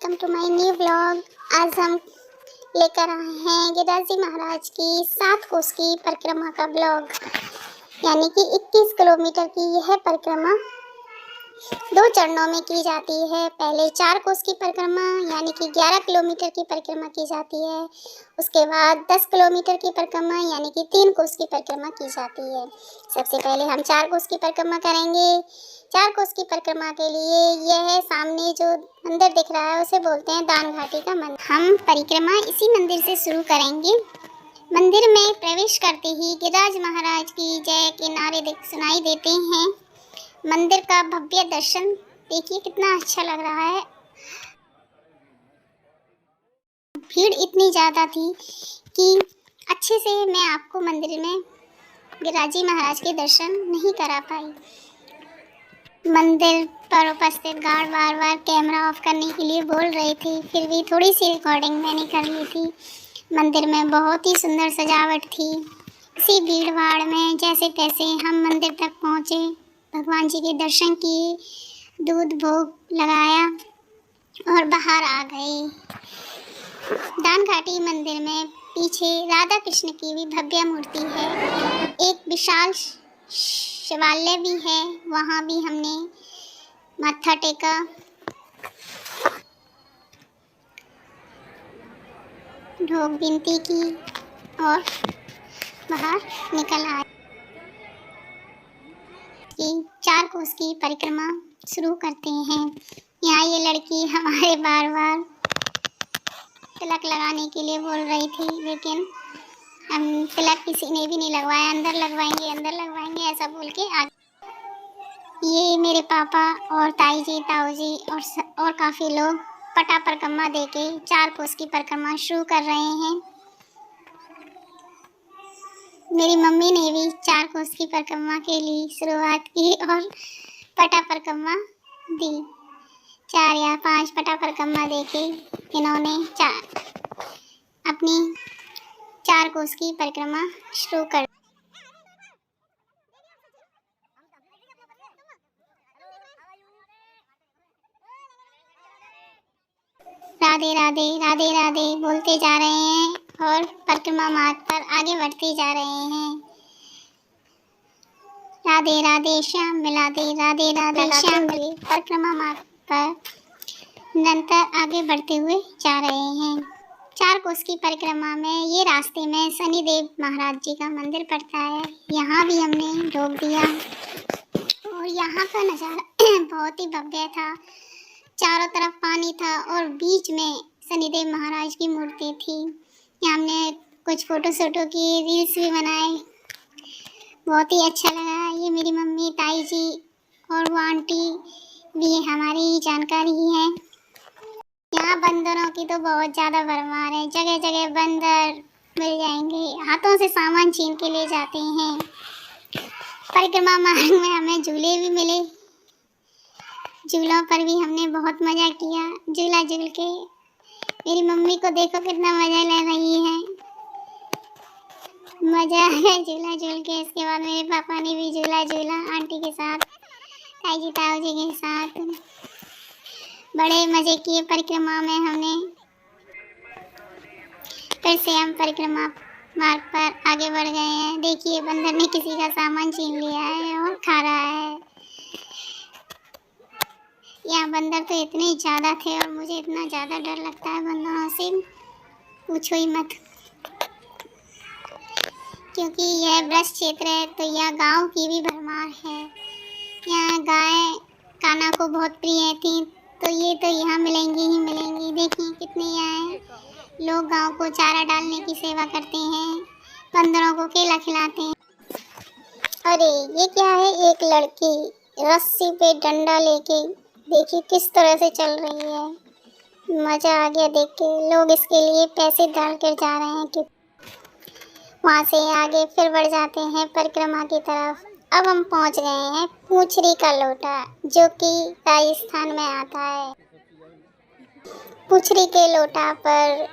Welcome to my new blog. आज हम लेकर आए हैं गिरिराज महाराज की 7 कोस की परिक्रमा का ब्लॉग, यानी कि 21 किलोमीटर की यह परिक्रमा 2 चरणों में की जाती है। पहले 4 कोस की परिक्रमा यानी कि 11 किलोमीटर की परिक्रमा की जाती है। उसके बाद 10 किलोमीटर की परिक्रमा यानी कि 3 कोस की परिक्रमा की जाती है। सबसे पहले हम 4 कोस की परिक्रमा करेंगे। 4 कोस की परिक्रमा के लिए यह सामने जो मंदिर दिख रहा है उसे बोलते हैं दान घाटी का मंदिर। हम परिक्रमा इसी मंदिर से शुरू करेंगे। मंदिर में प्रवेश करते ही गिरिराज महाराज की जय के नारे सुनाई देते हैं। मंदिर का भव्य दर्शन देखिए कितना अच्छा लग रहा है। भीड़ इतनी ज़्यादा थी कि अच्छे से मैं आपको मंदिर में गिरिराज महाराज के दर्शन नहीं करा पाई। मंदिर पर उपस्थित गार्ड बार बार कैमरा ऑफ करने के लिए बोल रहे थे, फिर भी थोड़ी सी रिकॉर्डिंग मैंने कर ली थी। मंदिर में बहुत ही सुंदर सजावट थी। इसी भीड़ भाड़ में जैसे तैसे हम मंदिर तक पहुँचे, भगवान जी के दर्शन किए, दूध भोग लगाया और बाहर आ गए। दान घाटी मंदिर में पीछे राधा कृष्ण की भी भव्य मूर्ति है। एक विशाल शिवालय भी है, वहाँ भी हमने माथा टेका। ढोक विनती की और बाहर निकल आए। 4 कोस की परिक्रमा शुरू करते हैं। यहाँ ये लड़की हमारे बार बार तिलक लगाने के लिए बोल रही थी, लेकिन हम तिलक किसी ने भी नहीं लगवाया। अंदर लगवाएंगे ऐसा बोल के आगे। ये मेरे पापा और ताई जी, ताऊ जी और काफ़ी लोग पटा परिक्रमा देके 4 कोस की परिक्रमा शुरू कर रहे हैं। मेरी मम्मी ने भी 4 कोस की परिक्रमा के लिए शुरुआत की और पटा परिक्रमा दी। 4 या 5 पटा परिक्रमा देके इन्होंने अपनी 4 कोस की परिक्रमा शुरू कर। राधे राधे राधे राधे बोलते जा रहे हैं और परिक्रमा मार्ग पर आगे बढ़ते जा रहे हैं। राधे राधे श्याम मिला दे, राधे राधे श्याम मिले। परिक्रमा मार्ग पर निरंतर आगे बढ़ते हुए जा रहे हैं। 4 कोस की परिक्रमा में ये रास्ते में शनिदेव महाराज जी का मंदिर पड़ता है। यहाँ भी हमने रोक दिया और यहाँ का नज़ारा बहुत ही भव्य था। चारों तरफ पानी था और बीच में शनिदेव महाराज की मूर्ति थी। यहाँ हमने कुछ फोटो की, रील्स भी बनाए। बहुत ही अच्छा लगा। ये मेरी मम्मी, ताई जी और वो आंटी भी हमारी जानकारी ही है। यहाँ बंदरों की तो बहुत ज़्यादा भरमार है। जगह जगह बंदर मिल जाएंगे, हाथों से सामान छीन के ले जाते हैं। परिक्रमा मार्ग में हमें झूले भी मिले। झूलों पर भी हमने बहुत मज़ा किया। झूला झूल के मेरी मम्मी को देखो कितना मज़ा ले रही है। मज़ा है झूला झूल के। इसके बाद मेरे पापा ने भी झूला झूला आंटी के साथ, ताई जी ताऊ जी के साथ। बड़े मज़े किए परिक्रमा में हमने। फिर से हम परिक्रमा मार्ग पर आगे बढ़ गए हैं। देखिए बंदर ने किसी का सामान छीन लिया है और खा रहा है। यहाँ बंदर तो इतने ज़्यादा थे और मुझे इतना ज़्यादा डर लगता है बंदरों से, पूछो ही मत। क्योंकि यह वृक्ष क्षेत्र है तो यह गांव की भी भरमार है। यहाँ गाय कान्हा को बहुत प्रिय थी, तो ये तो यहाँ मिलेंगी ही मिलेंगी। देखिए कितने यहाँ लोग गांव को चारा डालने की सेवा करते हैं, बंदरों को केला खिलाते हैं। अरे ये क्या है, एक लड़की रस्सी पे डंडा लेके देखिए किस तरह से चल रही है। मज़ा आ गया देख के। लोग इसके लिए पैसे डाल कर जा रहे हैं कि वहाँ से आगे फिर बढ़ जाते हैं परिक्रमा की तरफ। अब हम पहुँच गए हैं पूछरी का लोटा, जो कि राजस्थान में आता है। पूछरी के लोटा पर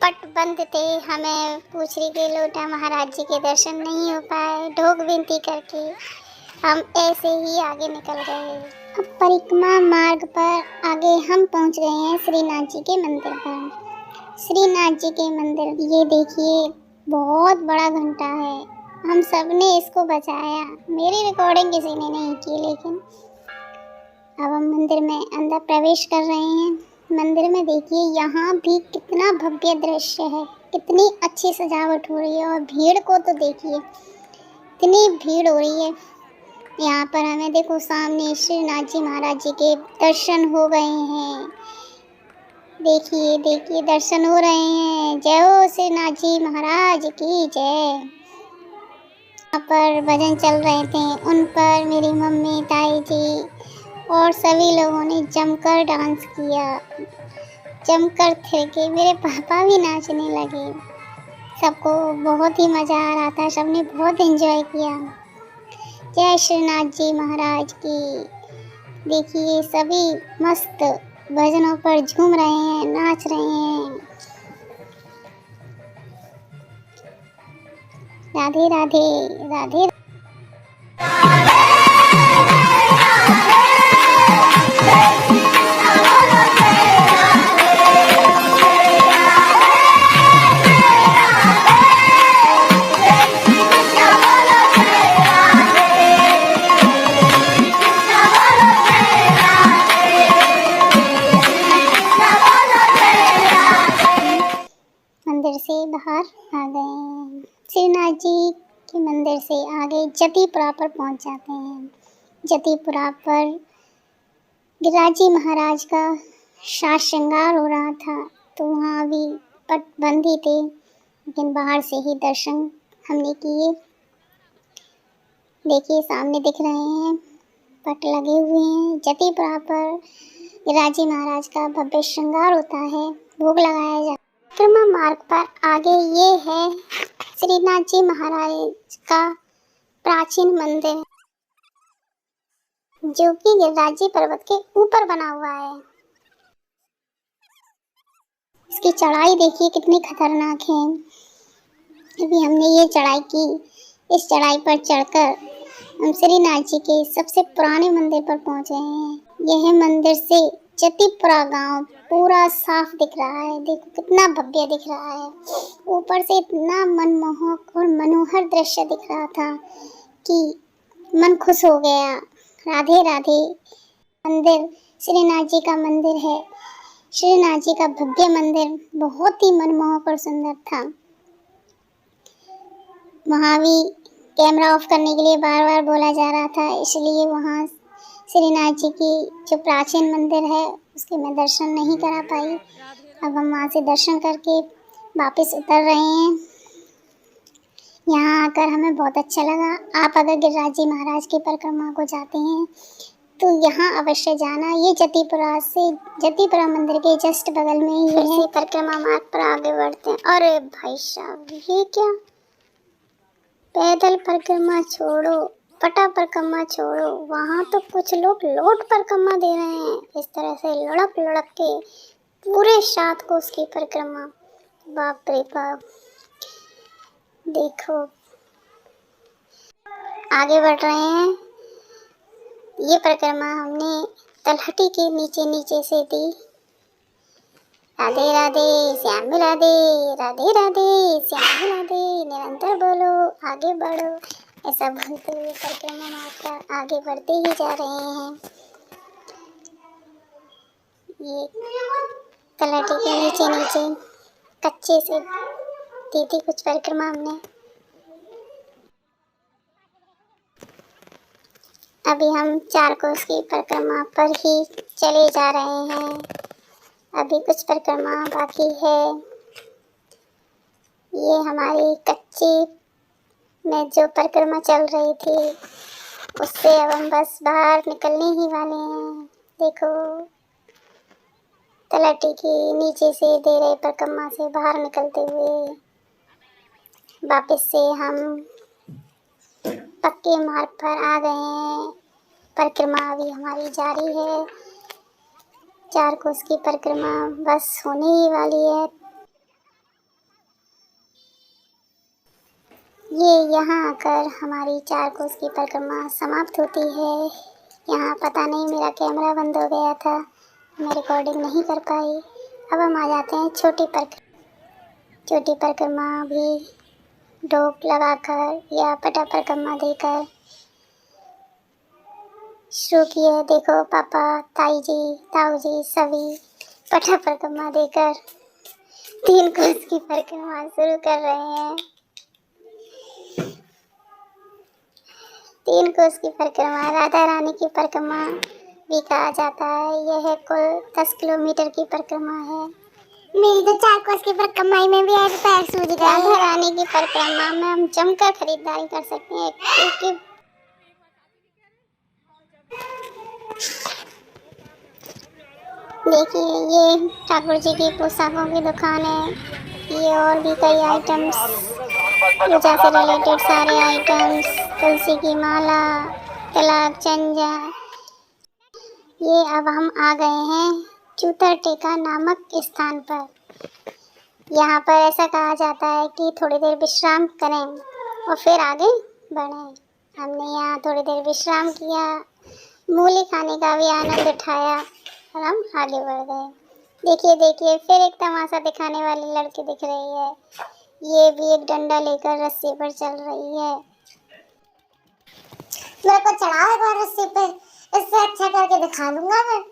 पट बंद थे, हमें पूछरी के लोटा महाराज जी के दर्शन नहीं हो पाए। ढोक विनती करके हम ऐसे ही आगे निकल गए। अब परिक्रमा मार्ग पर आगे हम पहुंच गए हैं श्रीनाथ जी के मंदिर पर। श्रीनाथ जी के मंदिर, ये देखिए बहुत बड़ा घंटा है। हम सब ने इसको बचाया। मेरी रिकॉर्डिंग किसी ने नहीं की, लेकिन अब हम मंदिर में अंदर प्रवेश कर रहे हैं। मंदिर में देखिए यहाँ भी कितना भव्य दृश्य है, कितनी अच्छी सजावट हो रही है। और भीड़ को तो देखिए, इतनी भीड़ हो रही है। यहाँ पर हमें देखो सामने श्रीनाथ जी महाराज जी के दर्शन हो गए हैं। देखिए देखिए दर्शन हो रहे हैं। जय हो श्रीनाथ जी महाराज की जय। यहाँ पर भजन चल रहे थे, उन पर मेरी मम्मी, ताई जी और सभी लोगों ने जमकर डांस किया, जमकर थिरके। मेरे पापा भी नाचने लगे। सबको बहुत ही मज़ा आ रहा था, सबने बहुत एंजॉय किया। जय श्रीनाथ जी महाराज की। देखिए सभी मस्त भजनों पर झूम रहे हैं, नाच रहे हैं। राधे राधे राधे। मंदिर से बाहर आ गए हैं। श्रीनाथ जी के मंदिर से आगे जतीपुरा पर पहुंच जाते हैं। जतीपुरा पर गिरिराज जी महाराज का साज श्रृंगार हो रहा था, तो वहाँ भी पट बंद ही थे, लेकिन बाहर से ही दर्शन हमने किए। देखिए सामने दिख रहे हैं, पट लगे हुए हैं। जतीपुरा पर गिरिराज जी महाराज का भव्य श्रृंगार होता है, भोग लगाया जाता है। परिक्रमा मार्ग पर आगे ये है श्रीनाथ जी महाराज का प्राचीन मंदिर, जो कि गिरिराज जी पर्वत के ऊपर बना हुआ है। इसकी चढ़ाई देखिए कितनी खतरनाक है। अभी हमने ये चढ़ाई की। इस चढ़ाई पर चढ़कर हम श्रीनाथ जी के सबसे पुराने मंदिर पर पहुंचे हैं। यह मंदिर से जतीपुरा गांव पूरा साफ दिख रहा है। देखो कितना भव्य दिख रहा है। ऊपर से इतना मनमोहक और मनोहर दृश्य दिख रहा था कि मन खुश हो गया। राधे राधे। मंदिर श्रीनाथ जी का मंदिर है। श्रीनाथ जी का भव्य मंदिर बहुत ही मनमोहक और सुंदर था। वहाँ भी कैमरा ऑफ करने के लिए बार बार बोला जा रहा था, इसलिए वहाँ श्रीनाथ जी की जो प्राचीन मंदिर है उसके मैं दर्शन नहीं करा पाई। अब हम वहाँ से दर्शन करके वापस उतर रहे हैं। यहाँ आकर हमें बहुत अच्छा लगा। आप अगर गिरिराज जी महाराज की परिक्रमा को जाते हैं तो यहाँ अवश्य जाना। ये जतीपुरा मंदिर के जस्ट बगल में ही है। परिक्रमा मार्ग पर आगे बढ़ते हैं। अरे भाई साहब, ये क्या? पैदल परिक्रमा छोड़ो, पटा परिक्रमा छोड़ो, वहाँ तो कुछ लोग लोट परिक्रमा दे रहे हैं। इस तरह से लुढ़क लुढ़क के पूरे 7 कोस की परिक्रमा। बाप रे बाप। देखो आगे बढ़ रहे हैं। ये परिक्रमा हमने तलहटी के नीचे नीचे से दी। राधे राधे श्याम राधे, राधे राधे श्याम राधे, निरंतर बोलो आगे बढ़ो, ऐसा बोलते हुए परिक्रमा मारकर आगे बढ़ते ही जा रहे हैं। ये तलहटी के नीचे नीचे कच्चे से दी थी कुछ परिक्रमा हमने। अभी हम 4 कोस की परिक्रमा पर ही चले जा रहे हैं। अभी कुछ परिक्रमा बाकी है। ये हमारी कच्ची में जो परिक्रमा चल रही थी उससे अब हम बस बाहर निकलने ही वाले हैं। देखो तलहटी की नीचे से दे रहे परिक्रमा से बाहर निकलते हुए वापस से हम पक्के मार्ग पर आ गए हैं। परिक्रमा अभी हमारी जारी है। 4 कोस की परिक्रमा बस होने ही वाली है। ये यहाँ आकर हमारी 4 कोस की परिक्रमा समाप्त होती है। यहाँ पता नहीं मेरा कैमरा बंद हो गया था, मैं रिकॉर्डिंग नहीं कर पाई। अब हम आ जाते हैं छोटी परिक्रमा भी ढोक लगाकर या पटा परिक्रमा देकर शुरू किए। देखो पापा, ताऊ जी सभी पटा परिक्रमा देकर 3 कोस की परिक्रमा शुरू कर रहे हैं। 3 कोस की परिक्रमा राधा रानी की परिक्रमा भी कहा जाता है। यह कुल 10 किलोमीटर की परिक्रमा है। मेरी तो 4 कोस की परिक्रमा में भी ऐसे पैर सूज गए। राधा रानी की परिक्रमा में हम जमकर खरीदारी कर सकते हैं, क्योंकि देखिए ये ठाकुर जी की पोशाकों की दुकान है। ये और भी कई आइटम्स, पूजा से रिलेटेड सारे आइटम्स, तुलसी की माला, तिलक, चंजा। ये अब हम आ गए हैं चूतर टेका नामक स्थान पर। यहाँ पर ऐसा कहा जाता है कि थोड़ी देर विश्राम करें और फिर आगे बढ़ें। हमने यहाँ थोड़ी देर विश्राम किया, मूली खाने का भी आनंद उठाया और हम आगे बढ़ गए। देखिए फिर एक तमाशा दिखाने वाली लड़की दिख रही है। ये भी एक डंडा लेकर रस्सी पर चल रही है। मेरे को चढ़ाओ एक बार रस्सी पे, इससे अच्छा करके दिखा दूंगा मैं।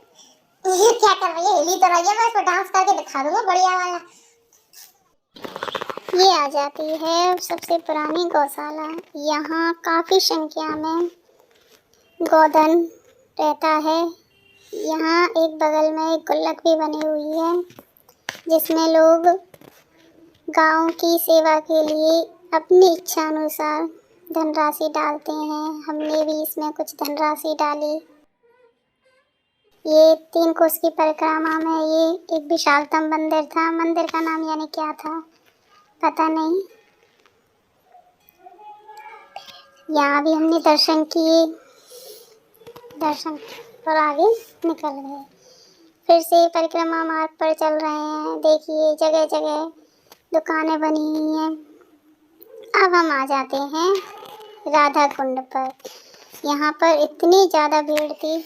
ये क्या कर रही है, हिली तो रही है, मैं इसको डांस करके दिखा दूंगा बढ़िया वाला। ये आ जाती है सबसे पुरानी गौशाला। यहाँ काफ़ी संख्या में गौधन रहता है। यहाँ एक बगल में एक गुल्लक भी बनी हुई है, जिसमें लोग गांव की सेवा के लिए अपनी इच्छा अनुसार धनराशि डालते हैं। हमने भी इसमें कुछ धनराशि डाली। ये 3 कोस की परिक्रमा में ये एक विशालतम मंदिर था। मंदिर का नाम यानी क्या था पता नहीं। यहाँ भी हमने दर्शन किए, दर्शन और आगे निकल गए। फिर से परिक्रमा मार्ग पर चल रहे हैं। देखिए जगह जगह दुकानें बनी हुई हैं। अब हम आ जाते हैं राधा कुंड पर। यहाँ पर इतनी ज़्यादा भीड़ थी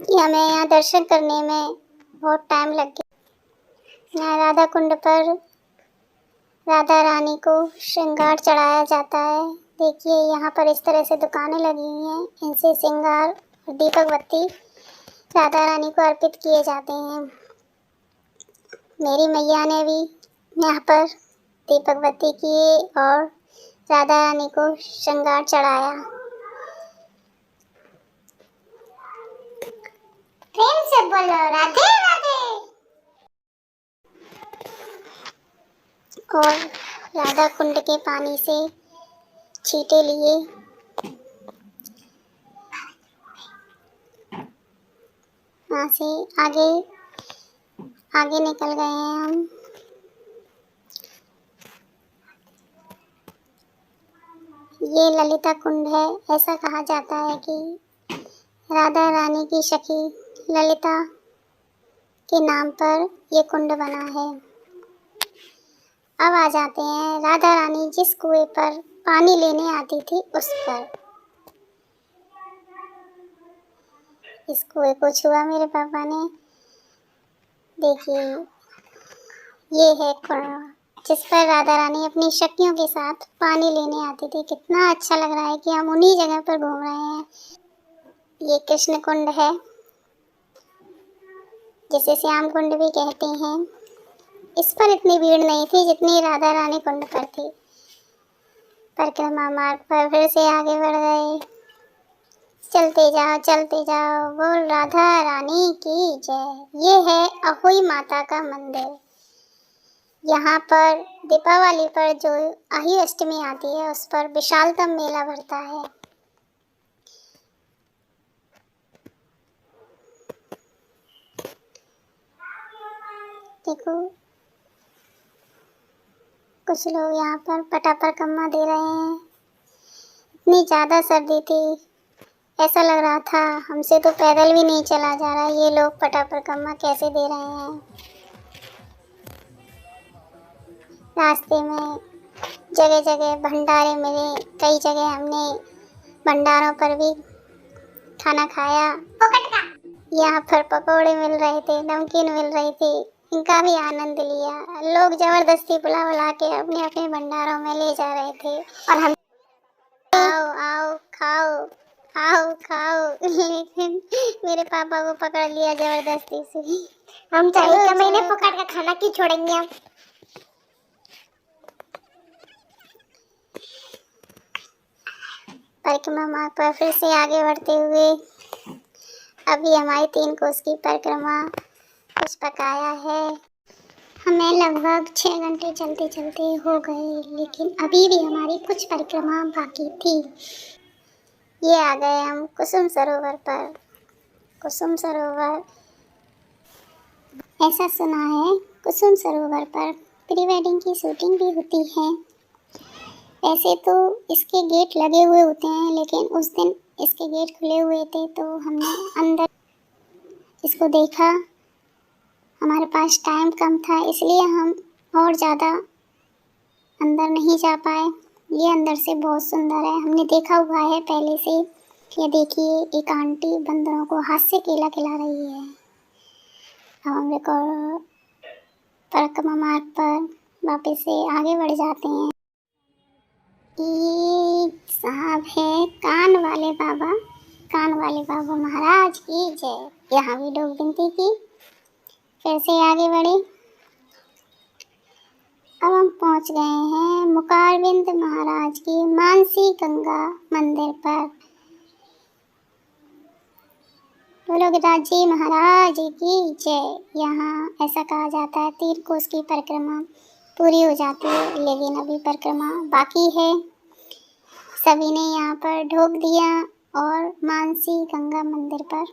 कि हमें यहाँ दर्शन करने में बहुत टाइम लग गया। यहाँ राधा कुंड पर राधा रानी को श्रृंगार चढ़ाया जाता है। देखिए यहाँ पर इस तरह से दुकानें लगी हुई हैं। इनसे श्रृंगार और दीपक बत्ती राधा रानी को अर्पित किए जाते हैं। मेरी मैया ने भी यहाँ पर दीपक बत्ती किए और राधा रानी को श्रृंगार चढ़ाया। प्रेम से बोलो राधे राधे। और राधा कुंड के पानी से छींटे लिए। वहाँ से आगे निकल गए हैं हम। ये ललिता कुंड है। ऐसा कहा जाता है कि राधा रानी की सखी ललिता के नाम पर ये कुंड बना है। अब आ जाते हैं राधा रानी जिस कुएं पर पानी लेने आती थी उस पर। इस कुएं को छुआ मेरे पापा ने। देखिए ये है कुआं जिस पर राधा रानी अपनी सखियों के साथ पानी लेने आती थी। कितना अच्छा लग रहा है कि हम उन्हीं जगह पर घूम रहे हैं। ये कृष्ण कुंड है, जिसे श्याम कुंड भी कहते हैं। इस पर इतनी भीड़ नहीं थी जितनी राधा रानी कुंड पर थी। परिक्रमा मार्ग पर फिर से आगे बढ़ गए। चलते जाओ, बोल राधा रानी की जय। ये है अहोई माता का मंदिर। यहाँ पर दीपावली पर जो अही अष्टमी आती है उस पर विशालतम मेला भरता है। देखो कुछ लोग यहाँ पर पटा परिक्रमा दे रहे हैं। इतनी ज़्यादा सर्दी थी, ऐसा लग रहा था हमसे तो पैदल भी नहीं चला जा रहा। ये लोग पटा परिक्रमा कैसे दे रहे हैं। रास्ते में जगह जगह भंडारे मिले, कई जगह हमने भंडारों पर भी खाना खाया। यहाँ पर पकोड़े मिल रहे थे, नमकीन मिल रही थी, इनका भी आनंद लिया। लोग जबरदस्ती बुला बुला के अपने अपने भंडारों में ले जा रहे थे और हम आओ आओ खाओ, आओ खाओ, लेकिन मेरे पापा को पकड़ लिया जबरदस्ती से। हम तो एक महीने पकड़ का खाना क्यों छोड़ेंगे हम। परिक्रमा मार्ग पर फिर से आगे बढ़ते हुए अभी हमारी 3 कोस की परिक्रमा कुछ पकाया है। हमें लगभग 6 घंटे चलते चलते हो गए, लेकिन अभी भी हमारी कुछ परिक्रमा बाकी थी। ये आ गए हम कुसुम सरोवर पर। कुसुम सरोवर, ऐसा सुना है कुसुम सरोवर पर प्री वेडिंग की शूटिंग भी होती है। ऐसे तो इसके गेट लगे हुए होते हैं, लेकिन उस दिन इसके गेट खुले हुए थे तो हमने अंदर इसको देखा। हमारे पास टाइम कम था, इसलिए हम और ज़्यादा अंदर नहीं जा पाए। ये अंदर से बहुत सुंदर है, हमने देखा हुआ है पहले से। ये देखिए, एक आंटी बंदरों को हाथ से केला खिला रही है। अब हम परिक्रमा मार्ग पर वापस से आगे बढ़ जाते हैं। ये साहब है कान वाले बाबा महाराज की जय। यहाँ भी लोग विनती की, फिर से आगे बढ़े। अब हम पहुँच गए हैं मुकारबिंद महाराज की मानसी गंगा मंदिर पर। बोलो गिरिराज महाराज की जय। यहाँ ऐसा कहा जाता है 3 कोस की परिक्रमा पूरी हो जाती है, लेकिन अभी परिक्रमा बाकी है। सभी ने यहाँ पर ढोक दिया और मानसी गंगा मंदिर पर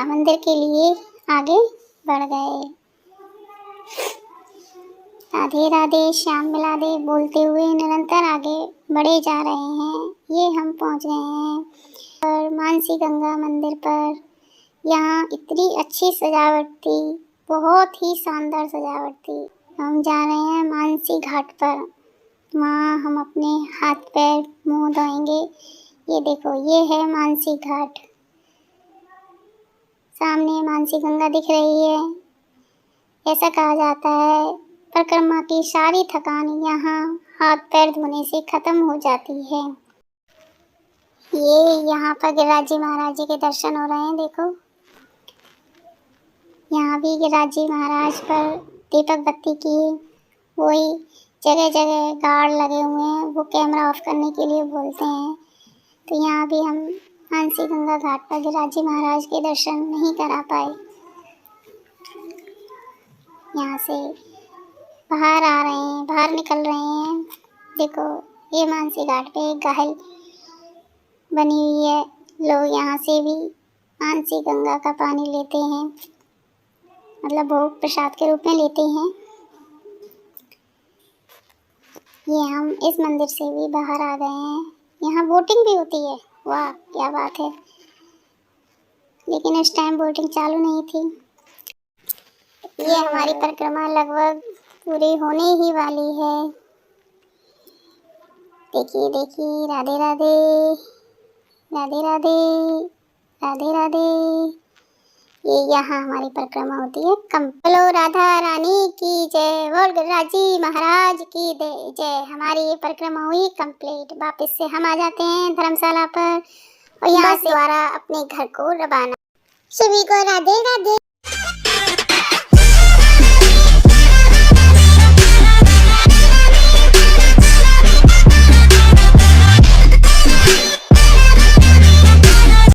मंदिर के लिए आगे बढ़ गए। राधे राधे श्याम मिला दे बोलते हुए निरंतर आगे बढ़े जा रहे हैं। ये हम पहुँच गए हैं और मानसी गंगा मंदिर पर। यहाँ इतनी अच्छी सजावट थी, बहुत ही शानदार सजावट थी। हम जा रहे हैं मानसी घाट पर, वहाँ हम अपने हाथ पैर मुंह धोएंगे। ये देखो, ये है मानसी घाट। सामने मानसी गंगा दिख रही है। ऐसा कहा जाता है परिक्रमा की सारी थकान यहाँ हाथ पैर धोने से खत्म हो जाती है। ये यहाँ पर गिरिराज जी महाराज जी के दर्शन हो रहे हैं। देखो, यहाँ भी गिरिराज जी महाराज पर दीपक बत्ती की वही जगह जगह गार्ड लगे हुए हैं, वो कैमरा ऑफ करने के लिए बोलते हैं। तो यहाँ भी हम मानसी गंगा घाट पर गिरिराज जी महाराज के दर्शन नहीं करा पाए। यहाँ से बाहर आ रहे हैं, बाहर निकल रहे हैं। देखो, ये मानसी घाट पे एक घायल बनी हुई है। लोग यहाँ से भी मानसी गंगा का पानी लेते हैं, मतलब भोग प्रसाद के रूप में लेते हैं। ये हम इस मंदिर से भी बाहर आ गए हैं। यहाँ बोटिंग भी होती है, वाह क्या बात है, लेकिन इस टाइम बोटिंग चालू नहीं थी। ये हमारी परिक्रमा लगभग पूरी होने ही वाली है। देखिए देखिए, राधे राधे राधे राधे राधे राधे। ये यहाँ हमारी परिक्रमा होती है बोलो राधा रानी की जय, बोल गिरिराज जी महाराज की जय। हमारी ये परिक्रमा हुई कंप्लीट। वापस से हम आ जाते हैं धर्मशाला पर और यहाँ से दोबारा अपने घर को रवाना। सभी को राधे राधे।